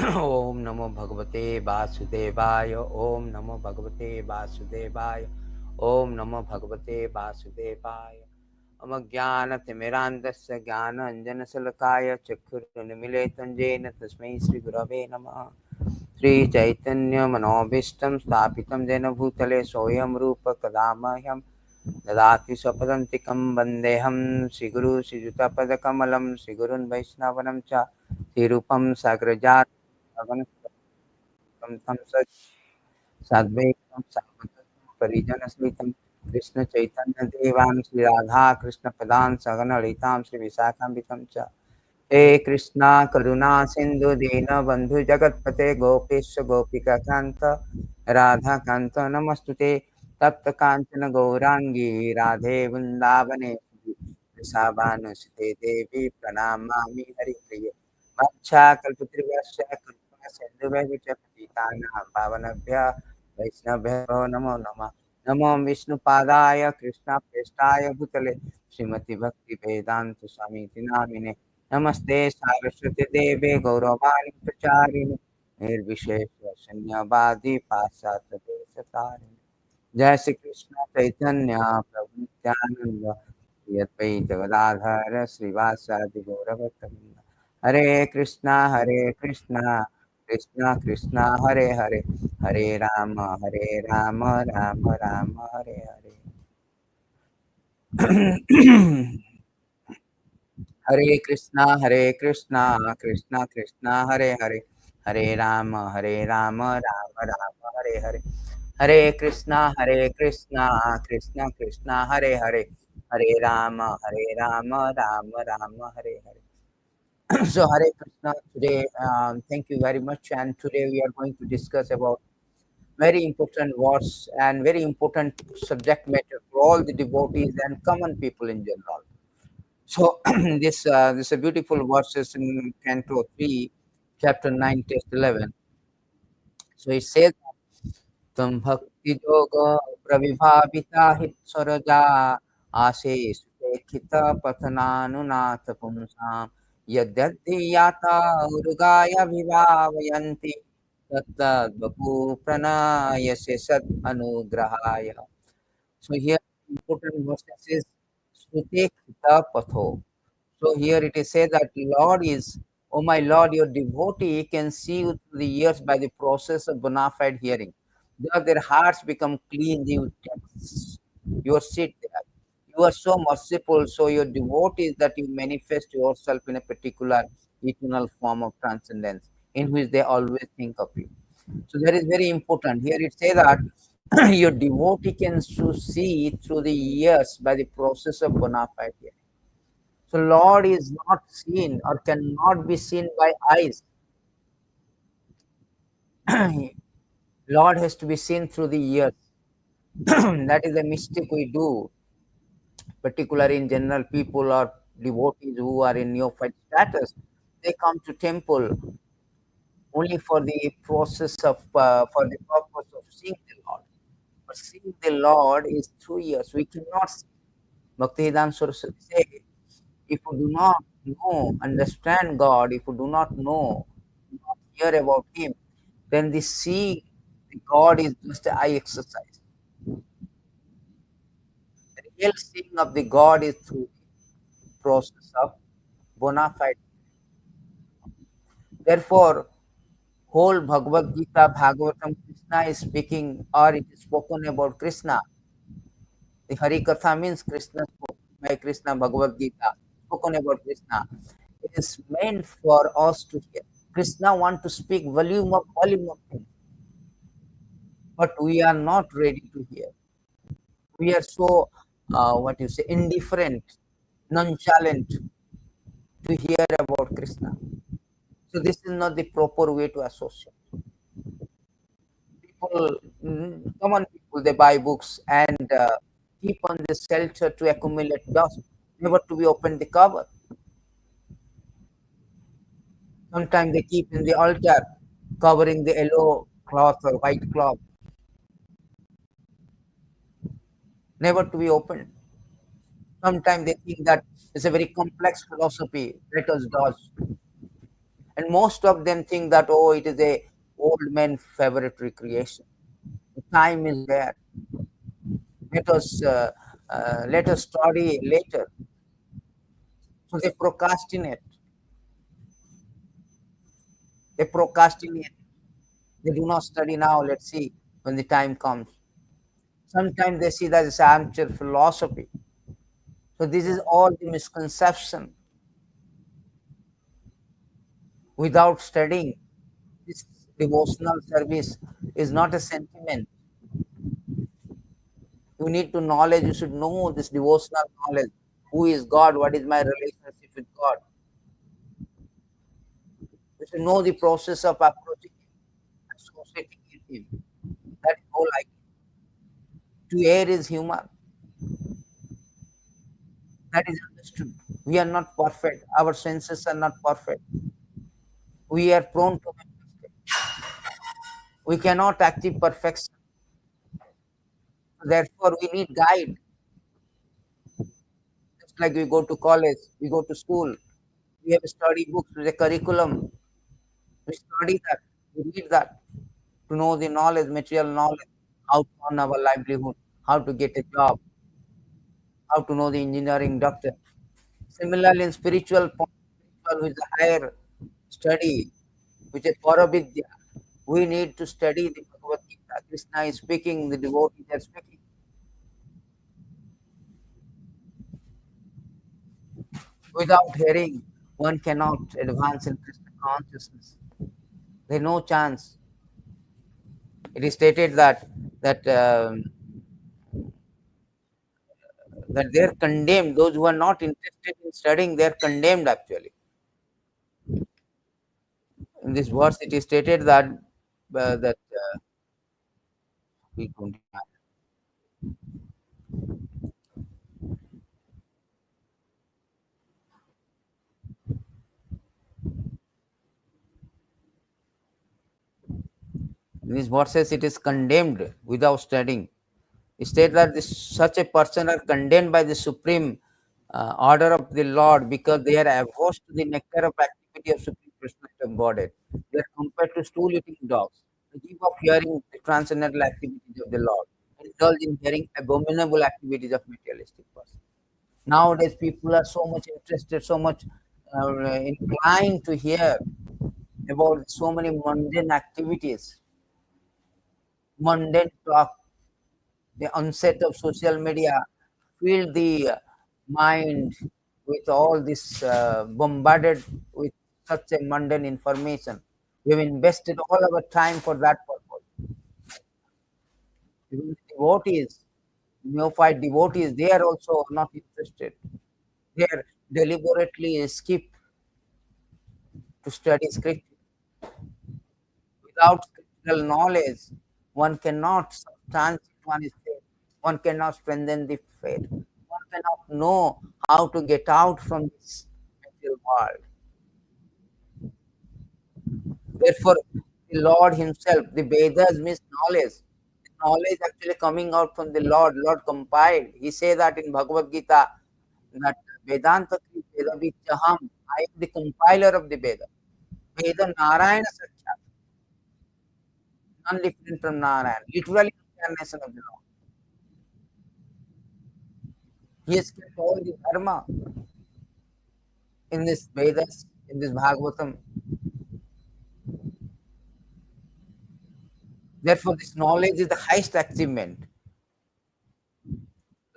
ओम नमो भगवते वासुदेवाय। ओम नमो भगवते वासुदेवाय। ओम नमो भगवते वासुदेवाय। अमज्ञानतिमिरान्धस्य ज्ञानाञ्जनशलाकया चक्षुरुन्मीलितं येन तस्मै श्रीगुरवे नमः। श्रीचैतन्यमनोभीष्टं स्थापितं येन भूतले सोऽयं रूपः कदा मह्यं ददाति स्वपदान्तिकं। वन्देऽहं श्रीगुरु श्रीयुतपदकमलं श्रीगुरुन् वैष्णवं च श्रीरूपं साग्रजातं तं साद्वैतं सावधं परिजनसहितं कृष्णचैतन्यदेवां श्रीराधाकृष्णपदां सगणललितां श्रीविशाखान्वितं च। हे कृष्णा करुणा सिन्धु दीनबन्धु जगत्पते गोपेश गोपिकान्त राधाकान्त नमस्तुते। तप्त काञ्चन गौराङ्गी राधे वृन्दावनेश्वरि वृषभानुसुते देवी प्रणमामि हरिप्रिये। वक्षाकल्पतरुश्च कृपा सिन्धुभ्यश्च पतितानां पावनेभ्यः वैष्णवेभ्यो नमो नमः। नमो विष्णुपादाय कृष्णप्रेष्ठाय भूतले श्रीमति भक्ति वेदांत स्वामी नामिने। नमस्ते सारस्वती देवे गौरवाणी प्रचारिणे निर्विशेष शून्यवादी पाश्चात्य देशतारिणे। जय श्री कृष्ण चैतन्य प्रभु नित्यानंद श्री अद्वैत गदाधर श्रीवासादि गौरभक्तवृंद। हरे कृष्णा कृष्णा कृष्णा हरे हरे, हरे राम राम राम हरे हरे। हरे कृष्णा कृष्णा कृष्णा हरे हरे, हरे राम राम राम हरे हरे। हरे कृष्णा कृष्णा कृष्णा हरे हरे, हरे Ram Ram Ram Hare Hare. So Hare Krishna, today thank you very much, and today we are going to discuss about very important words and very important subject matter for all the devotees and common people in general. So this a beautiful verses in Canto 3, chapter 9, text 11. So it says, "Tam bhakti yoga praviβāvita-hṛt-saroja āsse śrutekṣita-patho nanu nātha puṁsām yad-yad-dhiyā urugāya vibhāvayanti tat-tad-vapuḥ praṇayase sad-anugrahāya." So here important verses is śrutekṣita-patho. So here it is said that Lord is, oh my Lord, your devotee can see you through the years by the process of bona fide hearing. Thus their hearts become clean, they will take your seat there. You are so merciful, so your devotees that you manifest yourself in a particular eternal form of transcendence, in which they always think of you. So that is very important. Here it says that your devotee can see through the years by the process of bona fide hearing. So Lord is not seen or cannot be seen by eyes. Lord has to be seen through the ears. That is the mistake we do, particularly in general people or devotees who are in neophyte status. They come to temple only for the process of, for the purpose of seeing the Lord. But seeing the Lord is through ears. We cannot see. Bhakti-yoga Saraswati says, if you do not know, understand God, if you do not know, do not hear about Him, then the seeing the God is just an eye exercise. The real seeing of the God is through the process of bona fide. Therefore, whole Bhagavad Gita, Bhagavatam, Krishna is speaking, or it is spoken about Krishna. The Hari Katha means Krishna spoken by Krishna, Bhagavad Gita, spoken about Krishna. It is meant for us to hear. Krishna wants to speak volume of things, but we are not ready to hear. We are so, what you say, indifferent, nonchalant to hear about Krishna. So this is not the proper way to associate. People, common people, they buy books and keep on the shelter to accumulate dust, never to be opened the cover. Sometimes they keep in the altar, covering the yellow cloth or white cloth, never to be opened. Sometimes they think that it's a very complex philosophy. Let us dodge. And most of them think that, oh, it is a old man's favorite recreation. The time is there. Let us let us study later. So they procrastinate. They procrastinate. They do not study now. Let's see when the time comes. Sometimes they see that it's amateur philosophy. So this is all the misconception. Without studying, this devotional service is not a sentiment. You need to knowledge. You should know this devotional knowledge. Who is God? What is my relationship with God? You should know the process of approaching Him, associating with Him. That is whole idea. To err is human. That is understood. We are not perfect. Our senses are not perfect. We are prone to make mistakes. We cannot achieve perfection. Therefore, we need guide. Just like we go to college, we go to school, we have study books with a curriculum. We study that, we read that to know the knowledge, material knowledge, how to earn our livelihood, how to get a job, how to know the engineering doctor. Similarly, in spiritual point, spiritual with a higher study, which is Paravidya, we need to study the Bhagavad Gita. Krishna is speaking, the devotees are speaking. Without hearing, one cannot advance in Krishna consciousness. There is no chance. It is stated that they are condemned. Those who are not interested in studying, they are condemned actually. In this verse, it is stated that we don't have. In these verses, it is condemned without studying. It states that such a person are condemned by the supreme order of the Lord because they are averse to the nectar of activity of supreme personality of Godhead. They are compared to stool-eating dogs. They give up hearing the transcendental activities of the Lord, indulge in hearing abominable activities of materialistic person. Nowadays, people are so much interested, so much inclined to hear about so many mundane activities, mundane talk. The onset of social media filled the mind with all this bombarded with such a mundane information. We've invested all our time for that purpose. Even devotees, neophyte devotees, they are also not interested. They are deliberately skip to study scripture. Without scriptural knowledge, one cannot substantiate one's faith. One cannot strengthen the faith. One cannot know how to get out from this material world. Therefore, the Lord Himself, the Vedas means knowledge. The knowledge actually coming out from the Lord. Lord compiled. He says that in Bhagavad Gita that Vedanta Veda Vichaham. I am the compiler of the Veda. Veda Narayana Sakyat, none different from Narayana. Literally incarnation of the Lord. He has kept all the dharma in this Vedas, in this Bhagavatam. Therefore, this knowledge is the highest achievement.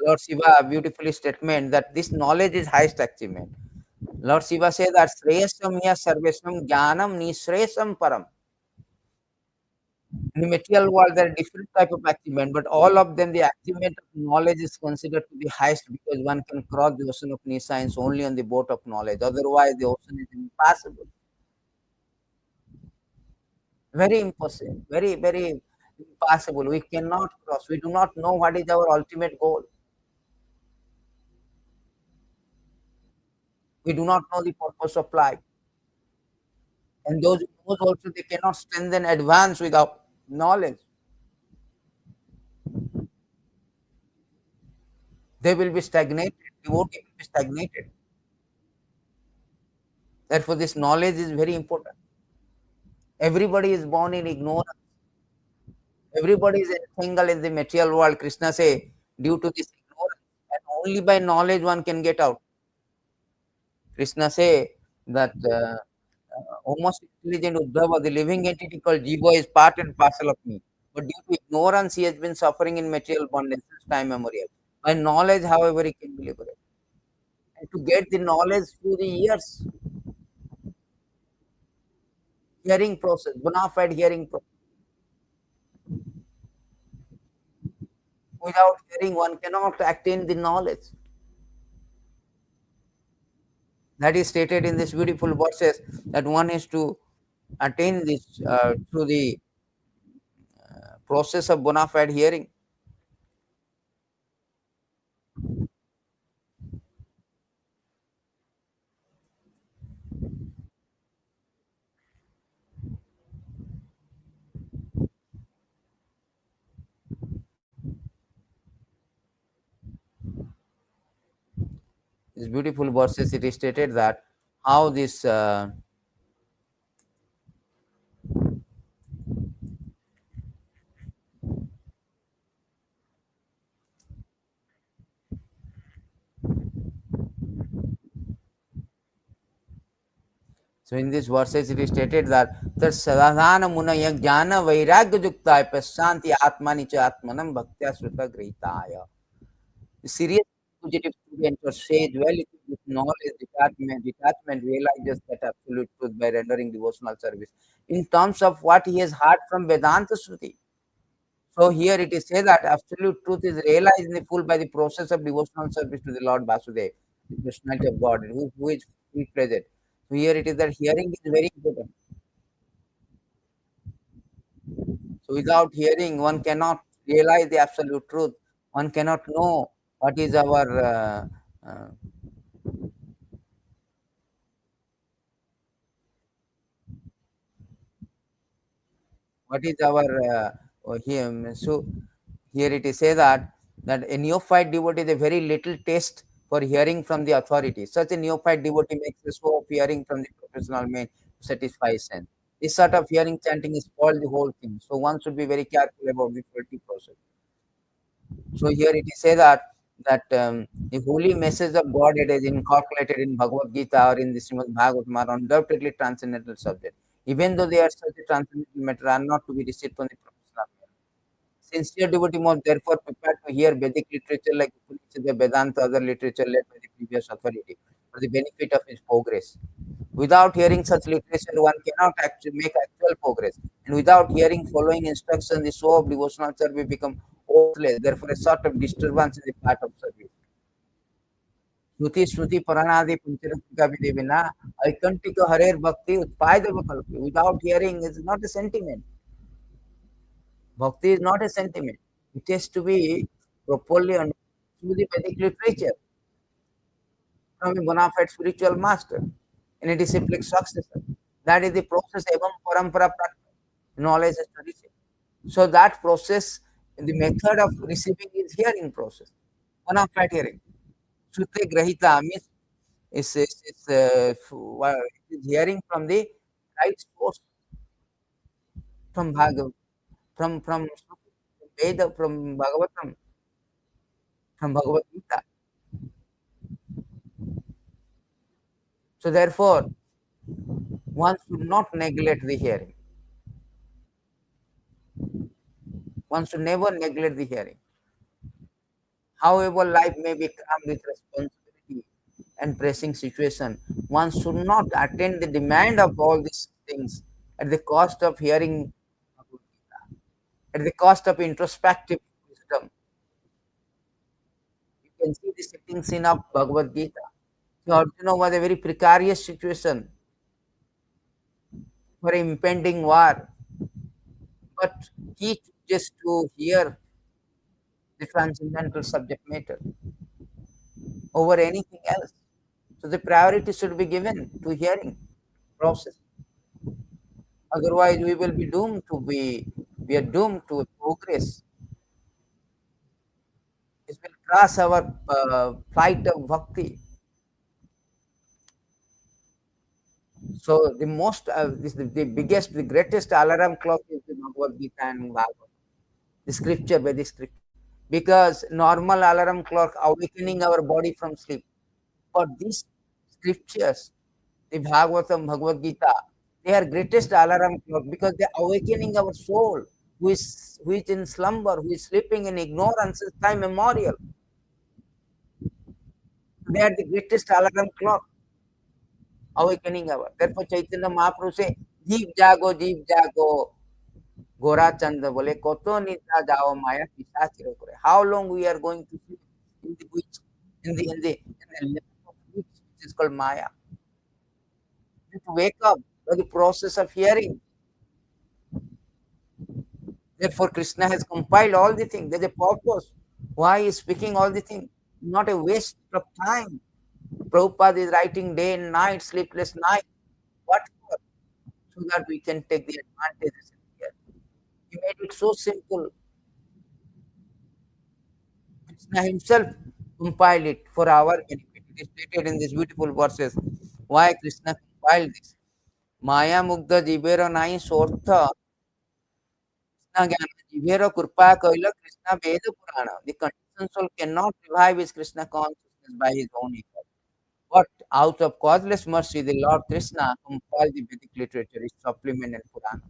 Lord Shiva beautifully statement that this knowledge is highest achievement. Lord Shiva says that Shreyasam ya Sarvesam Jnanam Nishreyasam Param. In the material world, there are different type of achievement, but all of them, the achievement of knowledge is considered to be highest because one can cross the ocean of nescience only on the boat of knowledge. Otherwise, the ocean is impassable. Very impossible. Very, very impossible. We cannot cross. We do not know what is our ultimate goal. We do not know the purpose of life. And those who knows also they cannot strengthen advance without knowledge. They will be stagnated. Devotee will be stagnated. Therefore, this knowledge is very important. Everybody is born in ignorance. Everybody is entangled in the material world. Krishna say, due to this ignorance, and only by knowledge one can get out. Krishna say that O most intelligent Uddhava, the living entity called Jiva is part and parcel of me. But due to ignorance, he has been suffering in material bondage since time memorial. By knowledge, however, he can be liberated. And to get the knowledge through the years, hearing process, bona fide hearing process. Without hearing, one cannot attain the knowledge. That is stated in this beautiful verses that one is to attain this through the process of bona fide hearing. These beautiful verses, it is stated that how this so in these verses it is stated that sadhana munaya jnana vairagya yukta pasyanti atmani cha atmanam bhaktya sruta grihitaya. The serious fugitive student or sage well equipped with knowledge, detachment realizes that absolute truth by rendering devotional service in terms of what he has heard from Vedanta Shruti. So here it is said that absolute truth is realized in the full by the process of devotional service to the Lord Vasudeva, the personality of God, who is fully present. So here it is that hearing is very important. So without hearing, one cannot realize the absolute truth. One cannot know uh, what is our here. So here it is say that a neophyte devotee is a very little taste for hearing from the authority. Such a neophyte devotee makes the show of hearing from the professional man to satisfy his sense. This sort of hearing chanting is called the whole thing. So one should be very careful about the faulty process. So here it is say that the holy message of God it is incorporated in Bhagavad Gita or in the Srimad Bhagavatam are undoubtedly transcendental subject. Even though they are such a transcendental matter, are not to be received from the professional. Sincere devotee must therefore prepare to hear Vedic literature like Upanishad, Vedanta, other literature led by the previous authority for the benefit of his progress. Without hearing such literature, one cannot actually make actual progress. And without hearing following instruction, the show of devotional service become worthless. Therefore, a sort of disturbance in the part of service. Shruti Shruti Paranadi Pancharatika Videvina, Aikantika Harer Bhakti Utpaida Vakalpi. Without hearing is not a sentiment. Bhakti is not a sentiment. It has to be properly understood through the Vedic literature from a bona fide spiritual master in a disciplic successor. That is the process evam parampara prapta. Knowledge has to receive. So that process, the method of receiving is hearing process. Bona fide hearing. Shrute grahita means is hearing from the right source from Bhagavat, from Veda, from Bhagavatam, from Bhagavad Gita. So therefore, one should not neglect the hearing. One should never neglect the hearing. However, life may be crammed with responsibility and pressing situation, one should not attend the demand of all these things at the cost of hearing, at the cost of introspective wisdom. You can see the setting scene of Bhagavad Gita. So Arjuna was a very precarious situation for impending war, but he chooses to hear the transcendental subject matter over anything else. So the priority should be given to hearing process. Otherwise, we will be doomed to we are doomed to progress. It will crush our flight of bhakti. So the most, the biggest, the greatest alarm clock is the Bhagavad Gita and Bhagavad, the scripture by the scripture. Because normal alarm clock awakening our body from sleep. But these scriptures, the Bhagavatam, Bhagavad Gita, they are greatest alarm clock because they are awakening our soul, who is in slumber, who is sleeping in ignorance, is time immemorial. They are the greatest alarm clock awakening our. Therefore, Chaitanya Mahaprabhu say, जीव जागो, गोरा चंद बोले कोतो निद्रा जाओ माया पिशाचिर करे. How long we are going to sleep in the which in the lap of which is called Maya? To wake up by the process of hearing. Therefore, Krishna has compiled all the things. There's a purpose. Why he is speaking all the things? Not a waste of time. Prabhupada is writing day and night, sleepless night. What for? So that we can take the advantages here. He made it so simple. Krishna himself compiled it for our benefit. It is stated in these beautiful verses. Why Krishna compiled this? Maya Mugdha Jivera Nai Sortha Krishna Jnana Jivera Kurpa Kaila Krishna Veda Purana. The conditioned soul cannot revive his Krishna consciousness by his own effort. But out of causeless mercy, the Lord Krishna compiled the Vedic literature, its supplement and Purana.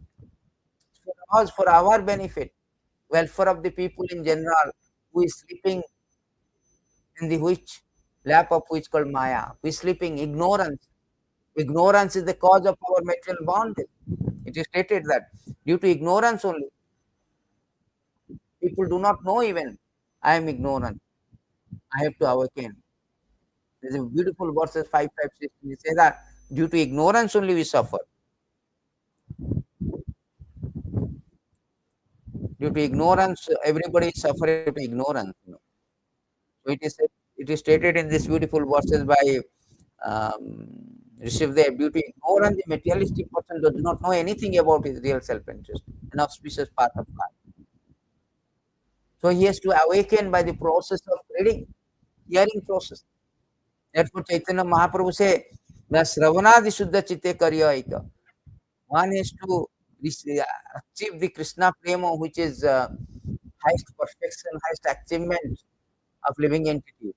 For us, for our benefit, welfare of the people in general, who is sleeping in the which lap of which called Maya, who is sleeping ignorance. Ignorance is the cause of our material bondage. It is stated that due to ignorance only, people do not know even I am ignorant. I have to awaken. There's a beautiful verses 5, 5, 6. We say that due to ignorance only we suffer. Due to ignorance, everybody is suffering due to ignorance. So it is stated in these beautiful verses by receive the beauty. Ignorance, the materialistic person does not know anything about his real self-interest, an auspicious path of life. So he has to awaken by the process of reading, hearing process. Therefore, Chaitanya Mahaprabhu say, the Sravanadi Shuddha Chitte Karya. One is to achieve the Krishna Prema, which is highest perfection, highest achievement of living entity.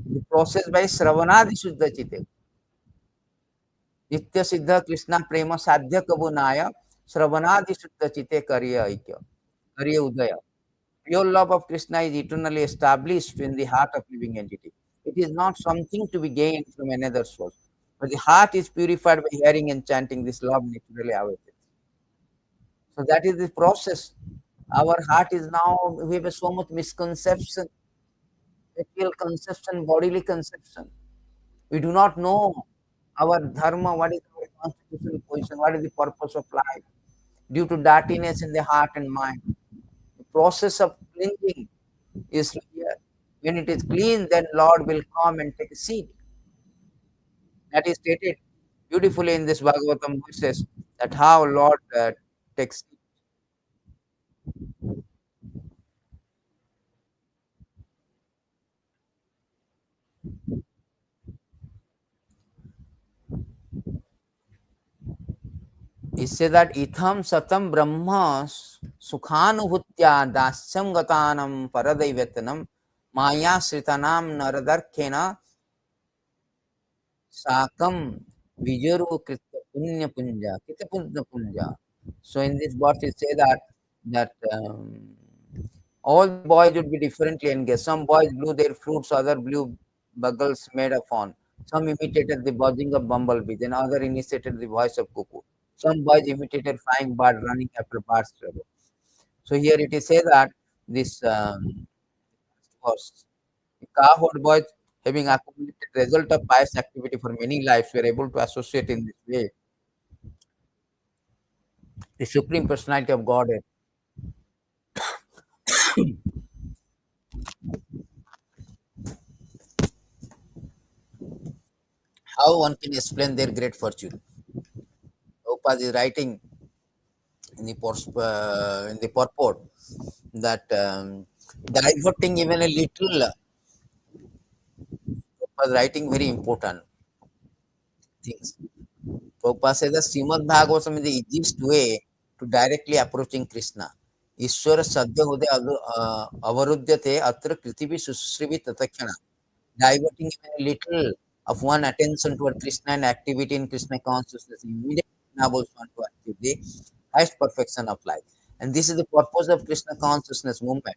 The process by Sravanadi Shuddha Chitte. Nitya Siddha Krishna Prema Sadhya Kabunaya Sravanadi Shuddha Chitte Karya Aikya. Karya Udaya. Pure love of Krishna is eternally established in the heart of living entity. It is not something to be gained from another source. But the heart is purified by hearing and chanting this love naturally awakens. So that is the process. Our heart is now, we have so much misconception, material conception, bodily conception. We do not know our dharma, what is our constitutional position, what is the purpose of life, due to dirtiness in the heart and mind. The process of cleansing is here. When it is clean, then Lord will come and take a seat. That is stated beautifully in this Bhagavatam verses that how Lord takes seat. He said that itham satam brahma sukhanubhutya dasyam gatanam paradaivatanam maya sritanam naradarkhena sakam vijaru krita punya punja krita punya punja. So in this verse it say that all boys would be differently engaged. Some boys blew their flutes, other blew bugles made of horn. Some imitated the buzzing of bumblebees, and other imitated the voice of cuckoo. Some boys imitated flying bird running after bird's trouble. So here it is said that this was the cowherd boys having accumulated result of pious activity for many lives were able to associate in this way the supreme personality of Godhead. How one can explain their great fortune? Prabhupada is writing in the purport that diverting even a little was writing very important things. Prabhupada says that Srimad Bhagavatam is the easiest way to directly approaching Krishna. Ishwara sadhya hude avarudyate atra kritivi susrivi tatakshana. Diverting even a little of one attention toward Krishna and activity in Krishna consciousness immediately enables one to achieve the highest perfection of life. And this is the purpose of Krishna consciousness movement.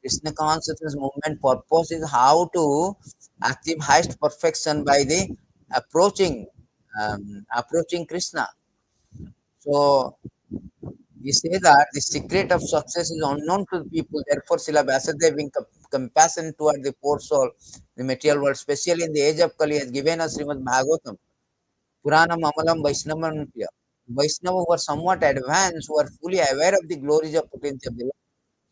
Krishna consciousness movement purpose is how to achieve highest perfection by the approaching approaching Krishna. So we say that the secret of success is unknown to the people. Therefore, Srila Vyasadeva being compassion toward the poor soul, the material world, especially in the age of Kali, has given us Srimad Bhagavatam, Puranam Amalam Vaishnavam. Vaishnava who are somewhat advanced, who are fully aware of the glories of potential.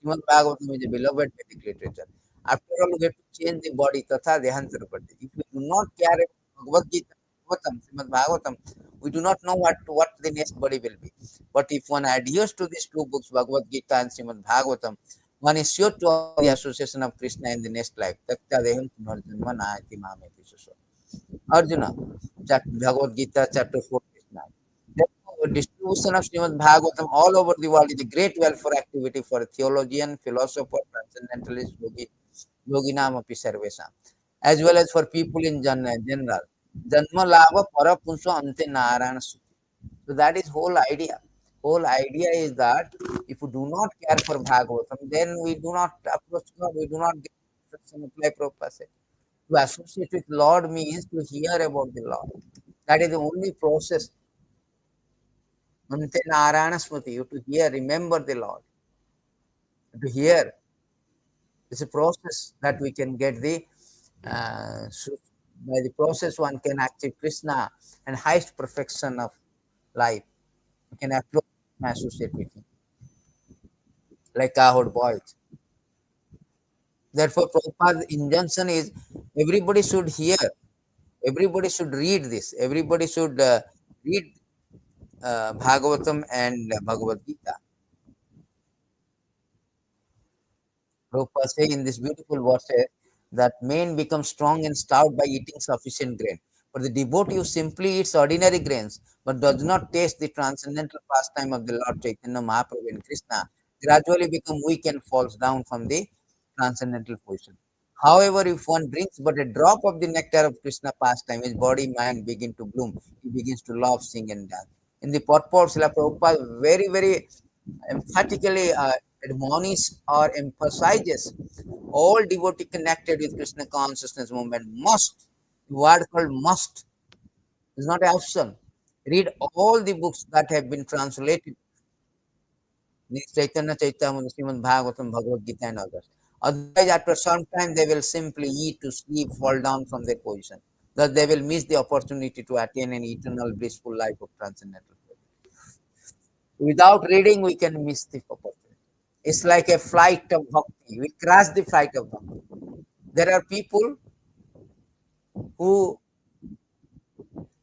Srimad Bhagavatam is a beloved Vedic literature. After all, we have to change the body, tatha dehantarapati. If we do not care about Bhagavad Gita, Srimad Bhagavatam, we do not know what the next body will be. But if one adheres to these two books, Bhagavad Gita and Srimad Bhagavatam, one is sure to have the association of Krishna in the next life. Tatya deham punarjanma nāyati māmeti suso. Arjuna, Bhagavad Gita, chapter 4, therefore, distribution of Srimad Bhagavatam all over the world is a great welfare activity for a theologian, philosopher, transcendentalist, yoginam api sarvesam, as well as for people in general. Janma lava para punso ante narayana sukhi. So that is whole idea. Whole idea is that if we do not care for Bhagavatam, then we do not approach God, we do not get instruction apply Prabhupada said. To associate with Lord means to hear about the Lord. That is the only process. Ante Narayana Smriti, you to hear, remember the Lord. To hear is a process that we can get the by the process one can achieve Krishna and highest perfection of life. You can approach and associate with him, like cowherd boys. Therefore, Prabhupada's injunction is everybody should hear, everybody should read this, everybody should read Bhagavatam and Bhagavad Gita. Prabhupada say in this beautiful verse that man becomes strong and stout by eating sufficient grain. For the devotee who simply eats ordinary grains but does not taste the transcendental pastime of the Lord Chaitanya Mahaprabhu and Krishna gradually become weak and falls down from the transcendental position. However, if one drinks but a drop of the nectar of Krishna pastime, his body, mind begin to bloom. He begins to love, sing, and dance. In the purport, Srila Prabhupada very, very emphatically admonishes or emphasizes all devotee connected with Krishna consciousness movement must, the word called must, is not an option. Read all the books that have been translated, the Chaitanya Chaitamrita, Srimad Bhagavatam, Bhagavad Gita, and others. Otherwise, after some time, they will simply eat to sleep, fall down from their position. Thus, they will miss the opportunity to attain an eternal blissful life of transcendental. Without reading, we can miss the opportunity. It's like a flight of bhakti. We crash the flight of bhakti. There are people who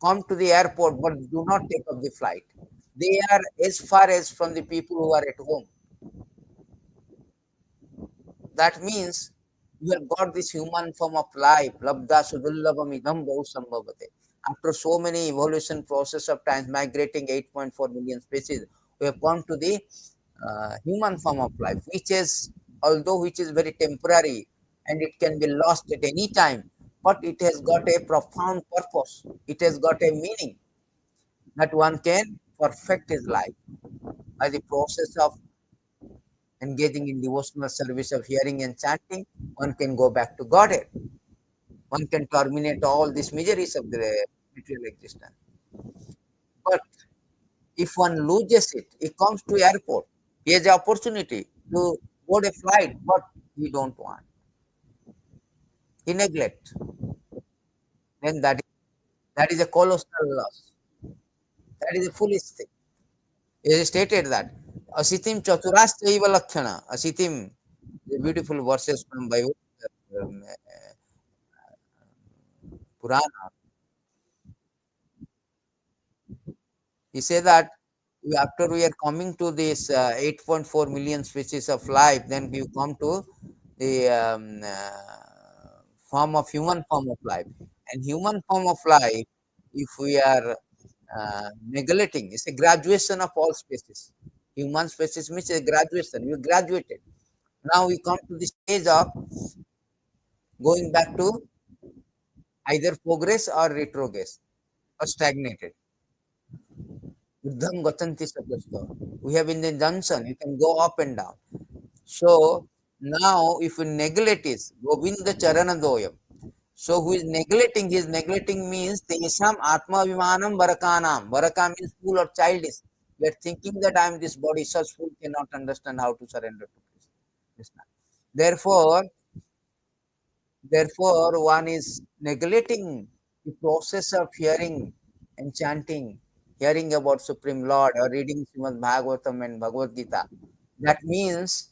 come to the airport but do not take up the flight. They are as far as from the people who are at home. That means you have got this human form of life. Labda sudullabam idam bahu sambhavate. After so many evolution process of times migrating 8.4 million species, we have come to the human form of life, which is very temporary and it can be lost at any time, but it has got a profound purpose. It has got a meaning that one can perfect his life by the process of engaging in devotional service of hearing and chanting. One can go back to Godhead. One can terminate all these miseries of the material existence. But if one loses it, he comes to airport. He has the opportunity to board a flight, but he don't want. He neglect. Then that is a colossal loss. That is a foolish thing. It is stated that Asitim Chaturastaiva Lakshana. Asitim, the beautiful verses from Bible, um, Purana. He said that after we are coming to this 8.4 million species of life, then we come to the form of human form of life. And human form of life, if we are neglecting. It's a graduation of all species. Human species means a graduation. You graduated. Now we come to the stage of going back to either progress or retrogress or stagnated. Uddham gatanti satyastha. We have in the junction, you can go up and down. So now if you neglect is Govinda Charana Doyam. So who is neglecting? His neglecting means Tesham Atma Vimanam Varakanam. Varaka means fool or childish. We are thinking that I am this body, such fool cannot understand how to surrender to Krishna. Therefore, one is neglecting the process of hearing and chanting, hearing about Supreme Lord or reading Srimad Bhagavatam and Bhagavad Gita. That means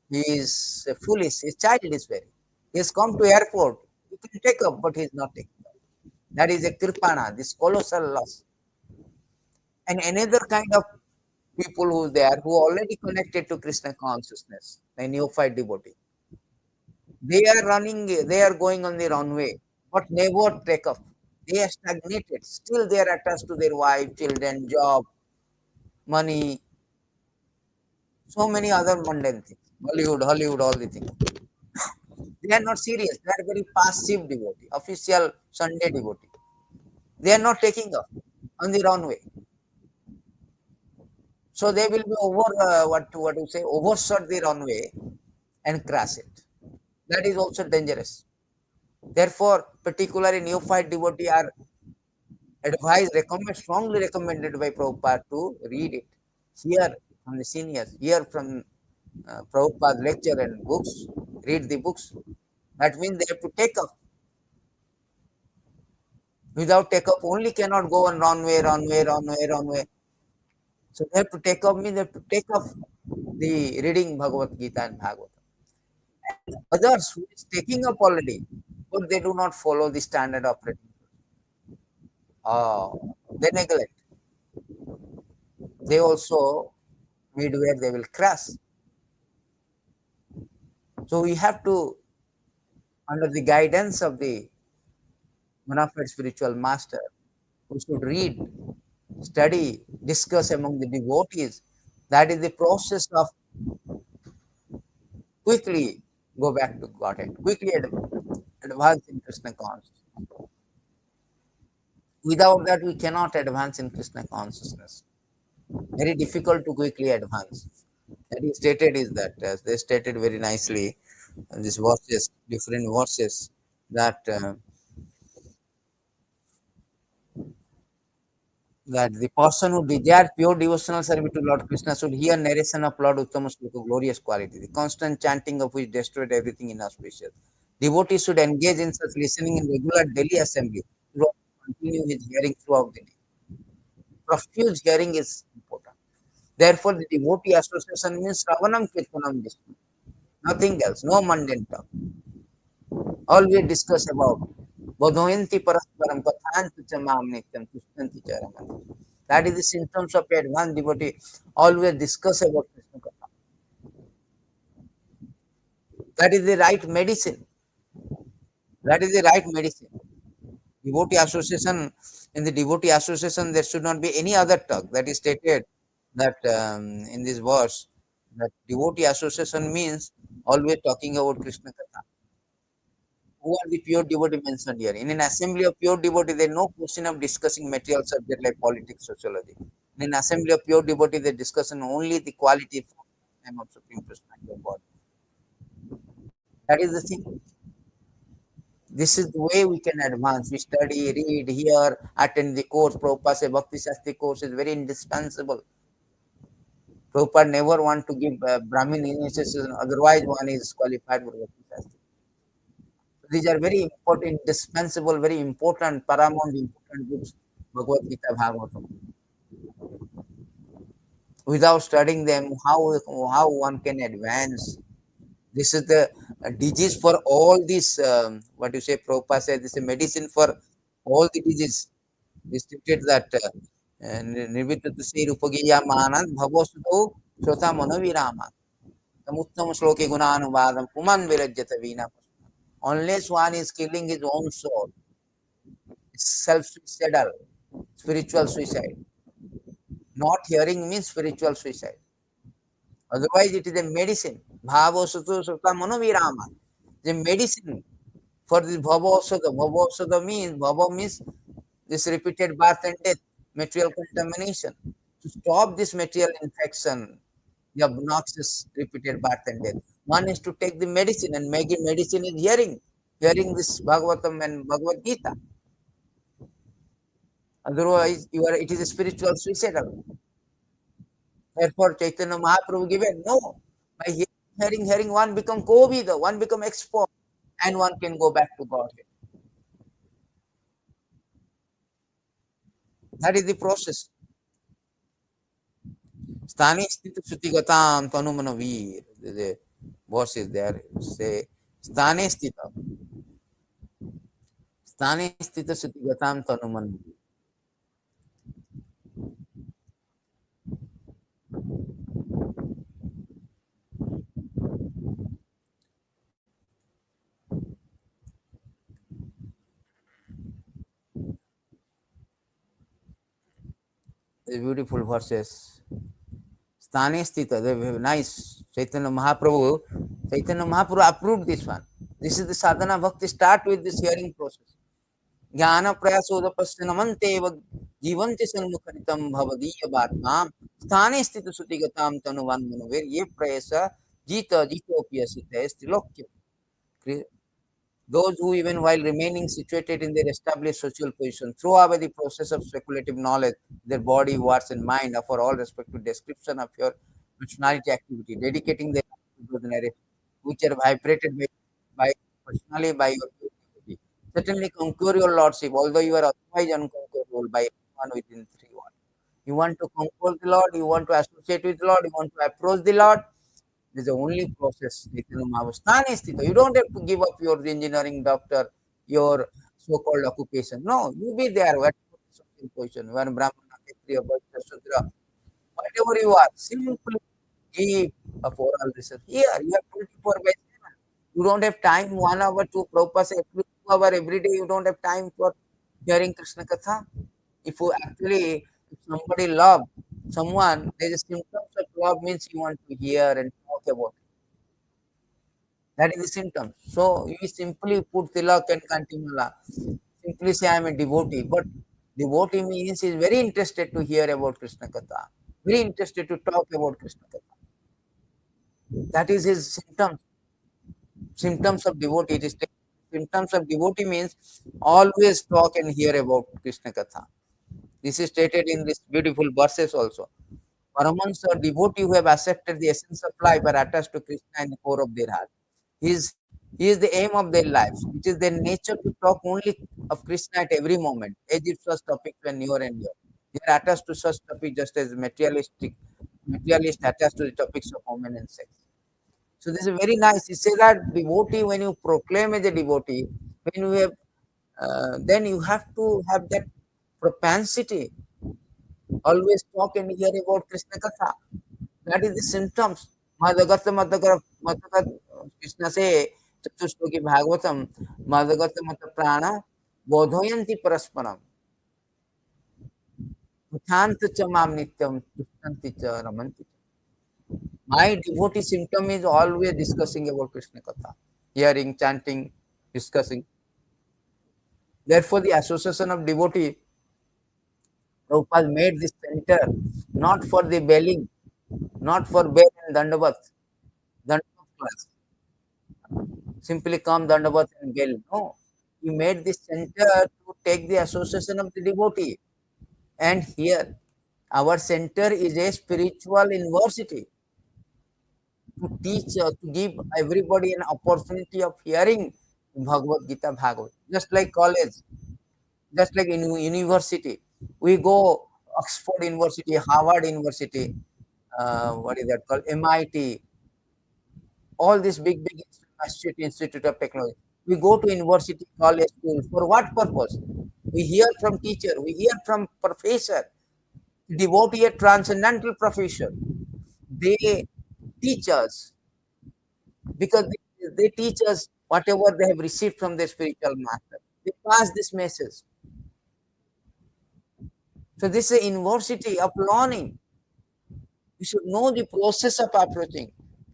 he is foolish, his child is very. He has come to airport. He can take up, but he is not taking up. That is a kirpana, this colossal loss. And another kind of people who there who already connected to Krishna consciousness, the neophyte devotee. They are running, they are going on the runway, but never take off. They are stagnated. Still they are attached to their wife, children, job, money, so many other mundane things. Hollywood, all the things. They are not serious. They are very passive devotee, official Sunday devotee. They are not taking off on the runway. So they will be what to say, overshot the runway and crash it. That is also dangerous. Therefore, particularly neophyte devotee are strongly recommended by Prabhupada to read it, hear from the seniors, hear from Prabhupada's lecture and books, read the books. That means they have to take up. Without take up, only cannot go on runway. So they have to take up means they have to take up the reading Bhagavad Gita and Bhagavatam. Others who is taking up already, but they do not follow the standard operating. They neglect. They also midway they will crash. So we have to, under the guidance of the bona fide spiritual master, we should read, study, discuss among the devotees. That is the process of quickly go back to Godhead, quickly advance in Krishna consciousness. Without that, we cannot advance in Krishna consciousness. Very difficult to quickly advance. That is stated is that, as they stated very nicely, these verses, different verses, that the person who desires pure devotional service to Lord Krishna should hear narration of Lord Uttama Sloka, glorious quality, the constant chanting of which destroyed everything inauspicious. Devotees should engage in such listening in regular daily assembly to continue his hearing throughout the day. Profuse hearing is important. Therefore, the devotee association means Ravanam Kirtanam Vishnu. Nothing else, no mundane talk. Always discuss about Bodhoyanti Parasparam Kathanti Chamam Nityam Tushtanti Charamani. That is the symptoms of advanced devotee. Always discuss about Krishna Katha. That is the right medicine. That is the right medicine. Devotee association, in the devotee association, there should not be any other talk. That is stated that in this verse, that devotee association means always talking about Krishna Katha. Who are the pure devotee mentioned here? In an assembly of pure devotee, there is no question of discussing material subject like politics, sociology. In an assembly of pure devotee, they discuss only the quality of Supreme Krishna, your God. That is the thing. This is the way we can advance. We study, read, hear, attend the course. Prabhupada says Bhakti Shastri course is very indispensable. Prabhupada never want to give Brahmin initiation, otherwise one is qualified for Bhakti Shastri. These are very important, indispensable, very important, paramount, important books, Bhagavad Gita, Bhagavatam. Without studying them, how one can advance? This is the disease for all these, what you say, Prabhupada said, this is a medicine for all the disease. They stated that Nirvitatu Sri Rupagiya Manad Bhavosudo Shota Manovirama. Samuttam Shloke Gunanuvadam Puman Virajyata Vina. Unless one is killing his own soul, self-suicidal, spiritual suicide. Not hearing means spiritual suicide. Otherwise, it is a medicine. Bhava sutu sutta manovirama. The medicine for this bhava osada. Bhava osada means, bhava means this repeated birth and death, material contamination. To stop this material infection, the obnoxious repeated birth and death, one is to take the medicine, and making medicine is hearing. Hearing this Bhagavatam and Bhagavad Gita. Otherwise, it is a spiritual suicidal. Therefore, Chaitanya Mahaprabhu given no. By hearing, one become Kovida, one become expert, and one can go back to Godhead. That is the process. Sthane sthita sutigatam tanumanaveer. The verse is there. Say, Sthane sthita. Sthane sthita sutigatam tanumanaveer. The beautiful verses. Sthane sthita. They nice. Chaitanya Mahaprabhu approved this one. This is the sadhana bhakti. Start with this hearing process. ज्ञान प्रयासोदपस्य नमन्तेव जीवन्ति सन्मुखरितं भवदीय बात्मां स्थाने स्थित सुतिगतां तनुवान् मनोवेर ये प्रयास जीतोऽपि असिते त्रिलोक्यम्. Those who, even while remaining situated in their established social position, throw away the process of speculative knowledge, their body, words, and mind, offer all respect to description of your personality activity, dedicating their life to those narratives which are vibrated by personally by your activity. Certainly conquer your lordship, although you are otherwise unconquerable by anyone within 3 words. You want to conquer the Lord, you want to associate with the Lord, you want to approach the Lord, this is the only process. You don't have to give up your engineering doctor, your so-called occupation. No, you be there, whatever social position, you are Brahmana, Kshatriya, Vaishya, Shudra, whatever you are, simply give up oral research. Here, you have 24 by 7. You don't have time, 1 hour to Prabhupada say, 2 hours every day, you don't have time for hearing Krishna Katha. If you actually, if somebody love someone, there is symptoms of love means you want to hear and talk about it. That is the symptom. So you simply put tilak and kantimala. Simply say I am a devotee. But devotee means he is very interested to hear about Krishna Katha. Very interested to talk about Krishna Katha. That is his symptoms. Symptoms of devotee. It is symptoms of devotee means always talk and hear about Krishna Katha. This is stated in this beautiful verses also. Paramans or devotee who have accepted the essence of life are attached to Krishna in the core of their heart. He is the aim of their lives. It is their nature to talk only of Krishna at every moment, as if such topics were near and near. They are attached to such topics just as materialist attached to the topics of women and sex. So this is very nice. He says that devotee, when you proclaim as a devotee, when you have, then you have to have that propensity. Always talk and hear about Krishna Katha. That is the symptoms. Madhagata Mataka Krishna say Chatushloki Bhagavatam Madhagata Mata Prana Bodhoyanti Parasparam Uthanti cha mam nityam Tushtanti cha ramanti. My devotee symptom is always discussing about Krishna Katha, hearing, chanting, discussing. Therefore, the association of devotee, Prabhupada made this center not for the belling, not for bell and Dandavat class. Simply come Dandavat and bell. No. He made this center to take the association of the devotee. And here, our center is a spiritual university to teach, to give everybody an opportunity of hearing Bhagavad Gita Bhagavad. Just like college, just like in university. We go Oxford University, Harvard University, what is that called? MIT, all these big institute of technology. We go to university, college, school. For what purpose? We hear from teacher, we hear from professor, devotee a transcendental professor. They teach us because they teach us whatever they have received from their spiritual master. They pass this message. So this is a university of learning. You should know the process of approaching.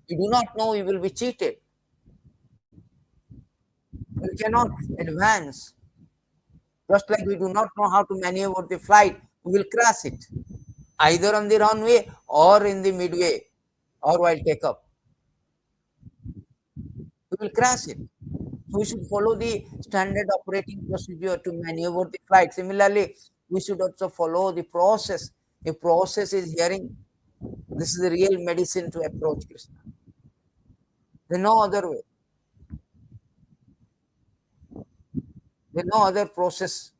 You do not know, you will be cheated. You cannot advance. Just like we do not know how to maneuver the flight, we will crash it. Either on the runway or in the midway or while take up. We will crash it. So we should follow the standard operating procedure to maneuver the flight. Similarly, we should also follow the process. The process is hearing. This is the real medicine to approach Krishna. There's no other way. There's no other process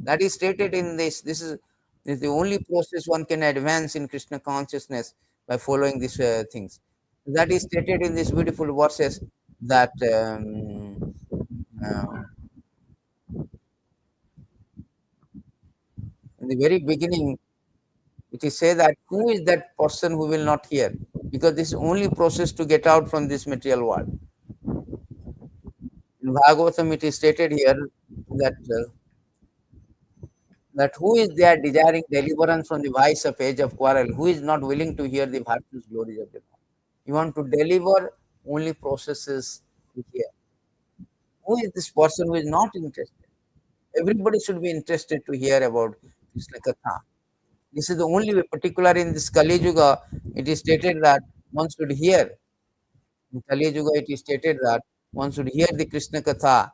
that is stated in this. This is the only process one can advance in Krishna consciousness by following these things. That is stated in these beautiful verses that uh, in the very beginning it is said that who is that person who will not hear? Because this is only process to get out from this material world. In Bhagavatam, it is stated here that that who is there desiring deliverance from the vice of age of quarrel, who is not willing to hear the virtues, glories of the Lord. You want to deliver, only processes to hear. Who is this person who is not interested? Everybody should be interested to hear about Krishna Katha. This is the only way, particularly in this Kali Yuga, it is stated that one should hear. In Kali Yuga, it is stated that one should hear the Krishna Katha.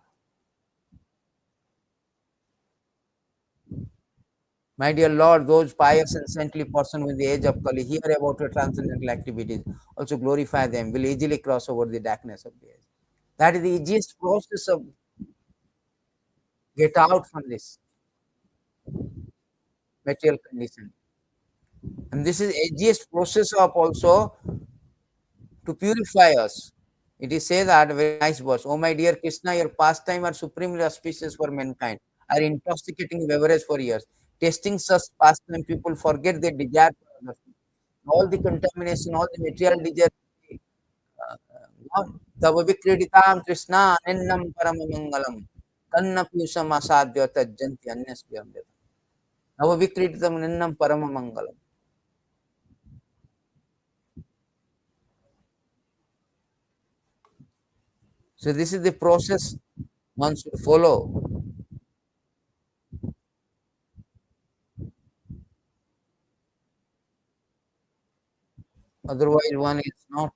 My dear Lord, those pious and saintly person with the age of Kali hear about your transcendental activities, also glorify them, will easily cross over the darkness of the age. That is the easiest process of get out from this material condition. And this is easiest process of also to purify us. It is said that very nice verse. Oh my dear Krishna, your pastime are supremely auspicious for mankind, are intoxicating beverage for years. Tasting such pastime, people forget their desire for others. All the contamination, all the material desire. Tava vikreditam Krishna nennam paramamangalam. Kanna pusam asadya tajjanti anyasvyam. Tava vikreditam nennam paramamangalam. So this is the process one should follow. Otherwise, one is not.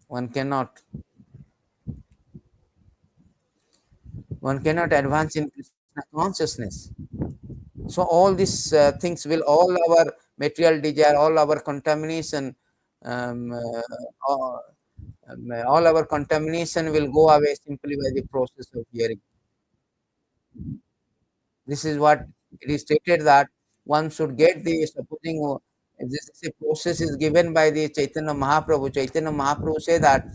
One cannot. One cannot advance in Krishna consciousness. So all these things will, all our material desire, all our contamination, um, uh, all, all our contamination will go away simply by the process of hearing. This is what it is stated that one should get the, supposing this is a process is given by the Chaitanya Mahaprabhu. Chaitanya Mahaprabhu say that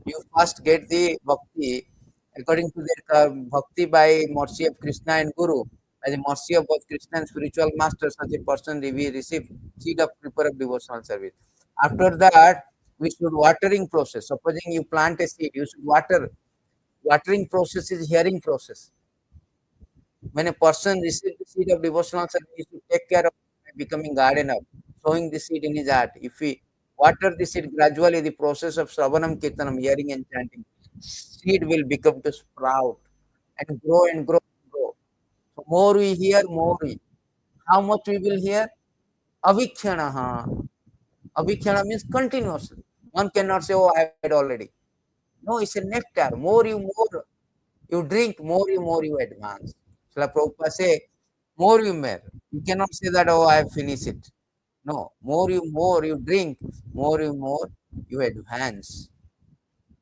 you first get the bhakti according to their bhakti by mercy of Krishna and Guru. By the mercy of both Krishna and spiritual master, such a person we receive seed of prepare of devotional service. After that, we should watering process. Supposing you plant a seed, you should water. Watering process is hearing process. When a person receives the seed of devotional service, he should take care of becoming gardener, sowing the seed in his heart. If we water the seed gradually, the process of Shravanam Kirtanam, hearing and chanting, seed will become to sprout and grow and grow and grow. So more we hear, more we. How much we will hear? Avikhyanaha. Avikhyana means continuously. One cannot say, oh, I have heard already. No, it's a nectar. More you drink, more you advance. So like Prabhupada say, more you may. You cannot say that, oh, I have finished it. No, more you drink, more you advance.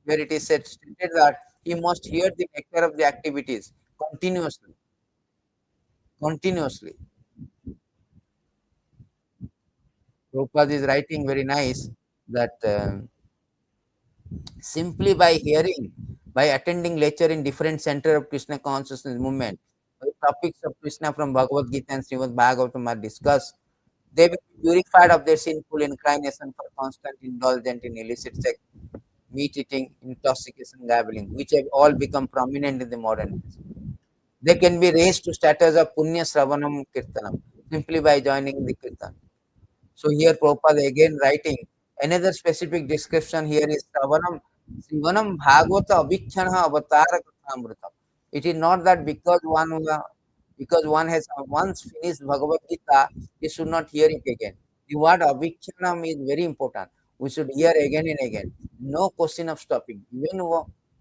Where it is said, stated that he must hear the nectar of the activities continuously. Continuously. Prabhupada is writing very nice that simply by hearing, by attending lecture in different center of Krishna consciousness movement, the topics of Krishna from Bhagavad Gita and Srimad Bhagavatam are discussed. They will be purified of their sinful inclination for constant indulgence in illicit sex, meat eating, intoxication, gambling, which have all become prominent in the modern days. They can be raised to status of Punya Sravanam Kirtanam simply by joining the Kirtan. So here Prabhupada again writing another specific description here is Srivanam Bhagavata Abhikshana Avatara Kathamrutam. It is not that because one has once finished Bhagavad Gita, he should not hear it again. The word Abhikshanam is very important. We should hear again and again. No question of stopping. Even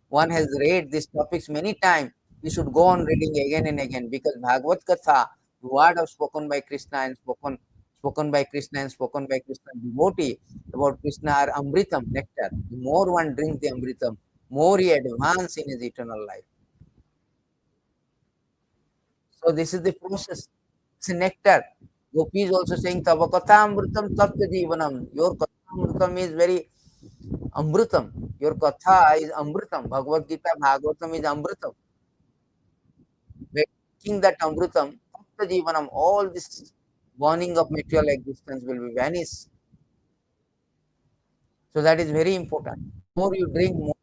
one has read these topics many times, we should go on reading again and again because Bhagavad Katha, the word of spoken by Krishna and spoken by Krishna devotee about Krishna are Amritam, nectar. The more one drinks the Amritam, more he advances in his eternal life. So this is the process. It's a nectar. Gopi is also saying Tava Katha Amritam Tatya Jivanam. Your Katha Amritam is very Amritam. Your Katha is Amritam. Bhagavad Gita Bhagavatam is Amritam. Making that Amritam, Tatya Jivanam, all this burning of material existence will be vanished. So that is very important. More you drink, more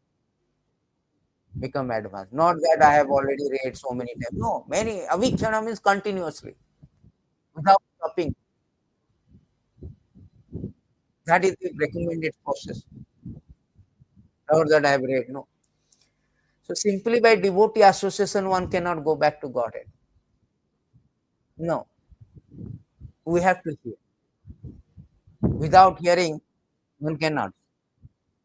become advanced. Not that I have already read so many times. No, many avikshana means continuously, without stopping. That is the recommended process. Not that I have read. No. So simply by devotee association, one cannot go back to Godhead. No. We have to hear. Without hearing, one cannot.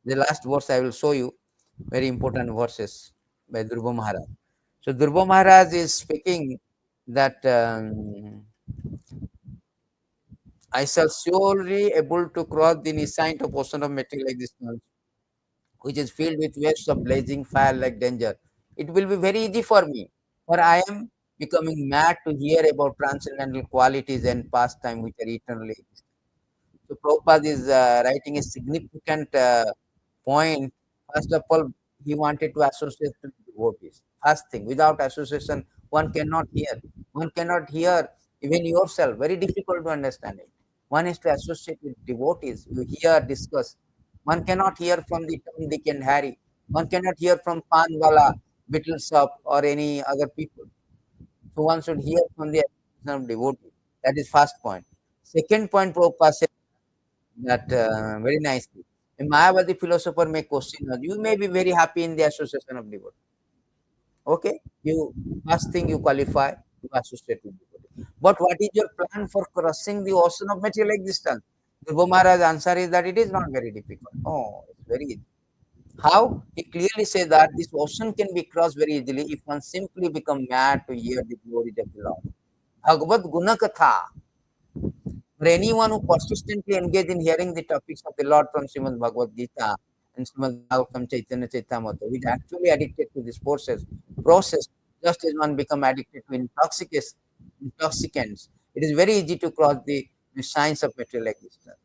The last verse I will show you, very important verses by Dhruva Maharaj. So Dhruva Maharaj is speaking that I shall surely able to cross the nascent ocean of material existence, which is filled with waves of blazing fire like danger. It will be very easy for me, for I am becoming mad to hear about transcendental qualities and pastime which are eternally existing. So Prabhupada is writing a significant point. First of all, he wanted to associate with devotees. First thing, without association, one cannot hear. One cannot hear even yourself. Very difficult to understand it. One is to associate with devotees. You hear, discuss. One cannot hear from the Tom, Dick, and Harry. One cannot hear from Panwala, Beetle Shop, or any other people. So one should hear from the association of devotees. That is first point. Second point, Prabhupada said that very nicely. A Mayavadi philosopher may question us. You may be very happy in the association of devotees. Okay? You first thing you qualify to associate with devotee. But what is your plan for crossing the ocean of material existence? Dhruva Maharaj's answer is that it is not very difficult. Oh, it's very easy. How? He clearly says that this ocean can be crossed very easily if one simply become mad to hear the glories of the Lord. Bhagavad Gunakatha. For anyone who persistently engage in hearing the topics of the Lord from Srimad Bhagavad Gita and Srimad Bhagavatam Chaitanya Chaitamata, which is actually addicted to this process, just as one become addicted to intoxicants, it is very easy to cross the science of material existence.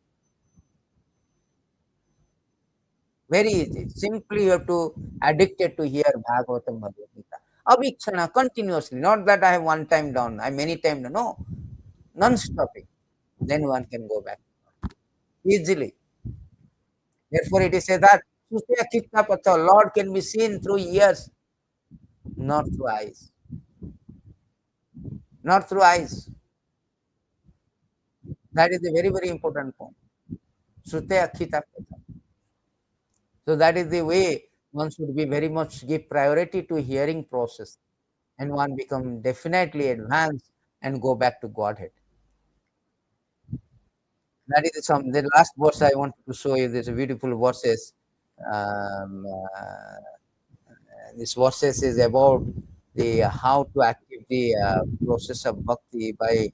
Very easy. Simply you have to addicted to hear Bhagavatam Bhagavad Gita. Abhikshana continuously, not that I have one time done, I many times done. No, non-stopping. Then one can go back easily. Therefore, it is said that śrutekṣita-patho, Lord can be seen through ears, not through eyes. Not through eyes. That is a very, very important point. śrutekṣita-patho. So that is the way one should be very much give priority to hearing process, and one become definitely advanced and go back to Godhead. That is the last verse I want to show you. These beautiful verses. Um, uh, this verses is about the how to active the process of bhakti by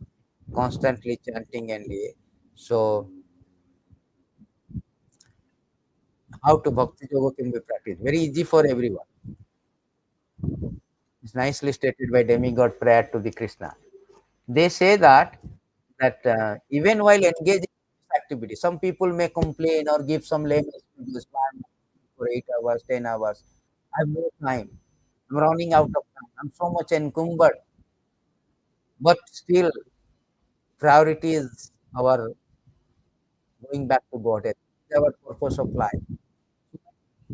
constantly chanting and so how to bhakti yoga can be practiced very easy for everyone. It's nicely stated by demigod prayer to the Krishna. They say that even while engaging in this activity, some people may complain or give some lame excuses for 8 hours, 10 hours. I have no time. I'm running out of time. I'm so much encumbered. But still, priority is our going back to Godhead. It's our purpose of life.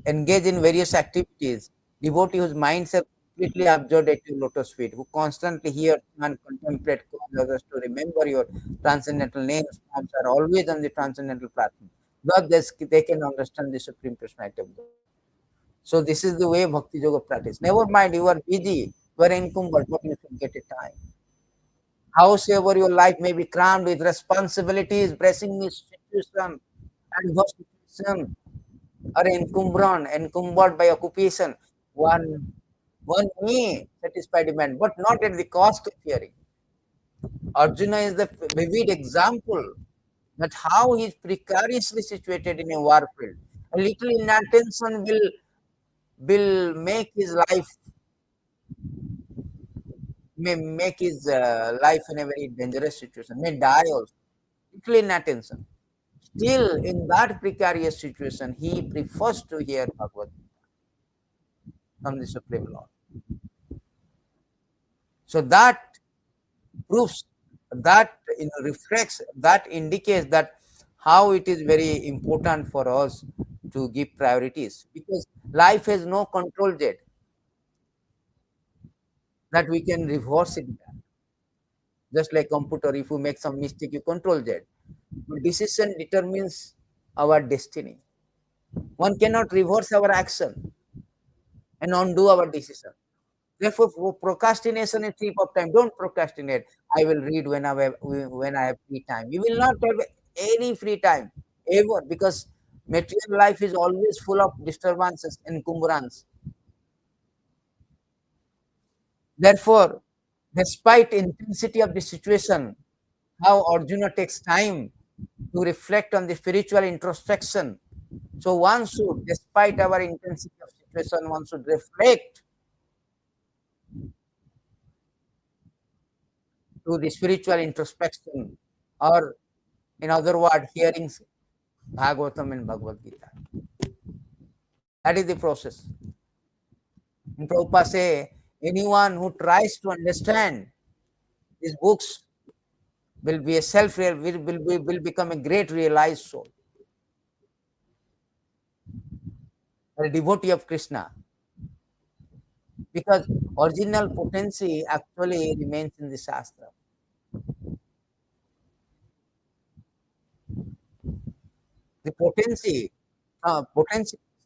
Engage in various activities. Devotee whose minds are completely absorbed at your lotus feet, who constantly hear and contemplate, cause others to remember your transcendental names, forms are always on the transcendental platform. Thus, they can understand the Supreme Personality of God. So, this is the way Bhakti Yoga practice. Never mind, you are busy, you are encumbered, but you should get a time. Howsoever your life may be crammed with responsibilities, pressing situation, and work situation, or encumbered by occupation, one one may satisfy demand, but not at the cost of hearing. Arjuna is the vivid example that how he is precariously situated in a war field. A little inattention will make his life may make his life in a very dangerous situation, may die also. Little inattention. Still, in that precarious situation, he prefers to hear Bhagavad from the Supreme Lord. So that proves that reflects that indicates that how it is very important for us to give priorities, because life has no control jet that we can reverse it back. Just like computer, if you make some mistake, you control jet. But decision determines our destiny. One cannot reverse our action and undo our decision. Therefore, procrastination is thief of time. Don't procrastinate. I will read when I have free time. You will not have any free time ever, because material life is always full of disturbances and encumbrance. Therefore, despite intensity of the situation, how Arjuna takes time to reflect on the spiritual introspection. So one should, despite our intensity of situation, one should reflect to the spiritual introspection, or in other words, hearing Bhagavatam and Bhagavad Gita. That is the process. And Prabhupada say, anyone who tries to understand these books will be a will become a great realized soul, a devotee of Krishna, because original potency actually remains in the Shastra. The potency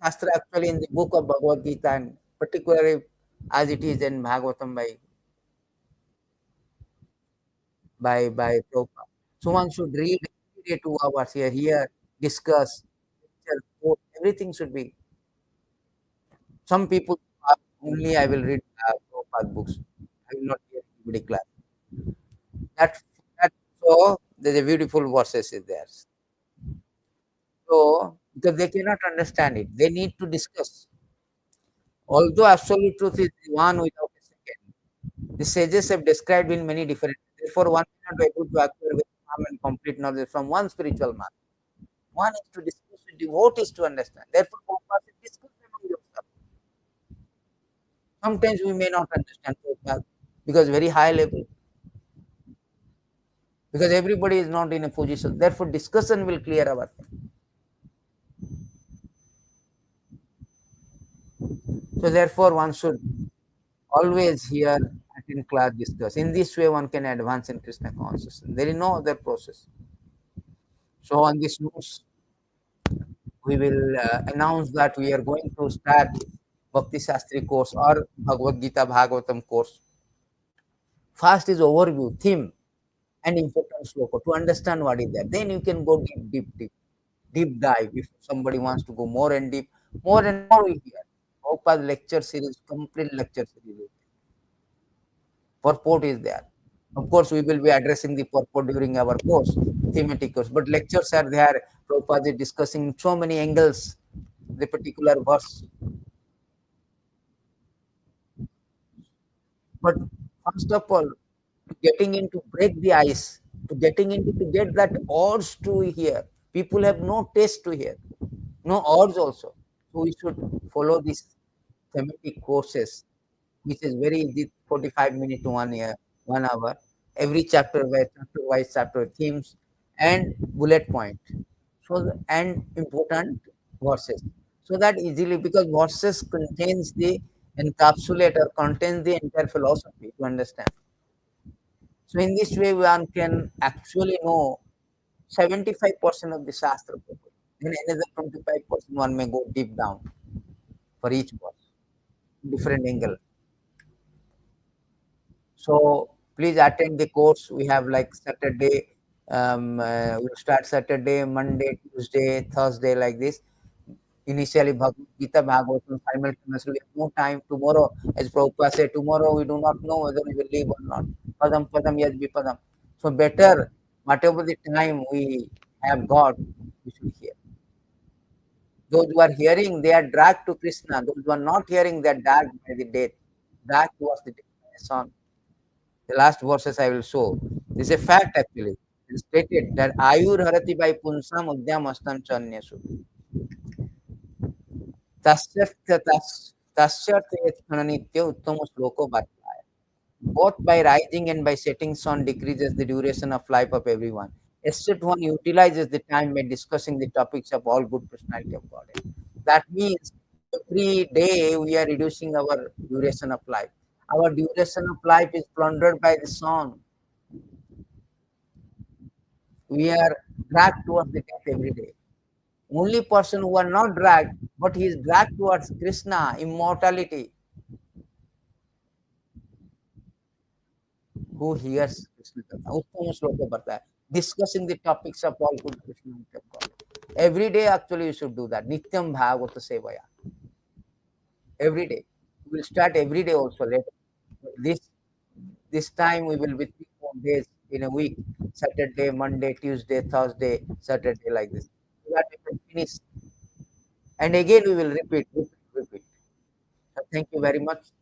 Shastra actually in the book of Bhagavad Gita, and particularly as it is in Bhagavatam by Prabhupada. So one should read every day 2 hours here, discuss, lecture, quote, everything should be. Some people are only I will read Prabhupada books. I will not hear anybody class. That that so there's a beautiful verses is there. So because they cannot understand it, they need to discuss. Although absolute truth is one without a second, the sages have described in many different. Therefore, one cannot be able to acquire very calm and complete knowledge from one spiritual man. One is to discuss with devotees to understand. Therefore, Prabhupada said, discuss among yourself. Sometimes we may not understand Prabhupada because very high level, because everybody is not in a position. Therefore, discussion will clear our thing. So, therefore, one should always hear, attend class, discuss. In this way, one can advance in Krishna consciousness. There is no other process. So, on this notes, we will announce that we are going to start Bhakti Shastri course or Bhagavad Gita Bhagavatam course. First is overview, theme, and important sloka to understand what is there. Then you can go deep dive. If somebody wants to go more and deep, more and more we hear. Prabhupada's lecture series, complete lecture series. Purport is there. Of course, we will be addressing the purport during our course, thematic course, but lectures are there. Prabhupada is discussing so many angles, the particular verse. But first of all, getting into break the ice, to getting into to get that urge to hear. People have no taste to hear, no urge also. So we should follow these thematic courses, which is very easy, 45 minutes to 1 year, 1 hour. Every chapter themes and bullet point. And important verses. So that easily, because verses contains the encapsulate or contains the entire philosophy to understand. So in this way, one can actually know 75% of the Shastra. Then another 25% one may go deep down for each verse, different angle. So please attend the course. We have like Saturday, we'll start Saturday, Monday, Tuesday, Thursday, like this. Initially, Bhagavad Gita, Bhagavatam, simultaneously. We have no time. Tomorrow, as Prabhupada said, tomorrow we do not know whether we will live or not. Padam, padam, yad padam. So better, whatever the time we have got, we should hear. Those who are hearing, they are dragged to Krishna. Those who are not hearing, they are dragged by the death. Dragged towards the death by the sun. The last verses I will show. This is a fact actually. It is stated that Ayur Harati by puṁsām udyam astam chanyasu. Tasyarth uttamo sloko bhattvaya. Both by rising and by setting sun decreases the duration of life of everyone. Except one utilizes the time by discussing the topics of all good personality of God. That means every day we are reducing our duration of life. Our duration of life is plundered by the sun. We are dragged towards the death every day. Only person who are not dragged, but he is dragged towards Krishna, immortality, who hears Krishna Katha. Uttama shloka barta hai. Discussing the topics of all good Krishna of God. Every day actually you should do that. Nityam bhagavata sevaya. Every day. We will start every day also later. This this time we will be 3 4 days in a week. Saturday, Monday, Tuesday, Thursday, Saturday, like this. So that we can finish. And again we will repeat, repeat, repeat. So thank you very much.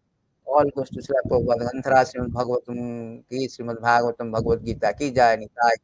All goes to Srila Prabhupada. Anthara Srimad Bhagavatam ki Srimad Bhagavatam Bhagavad Gita ki jai. Nitai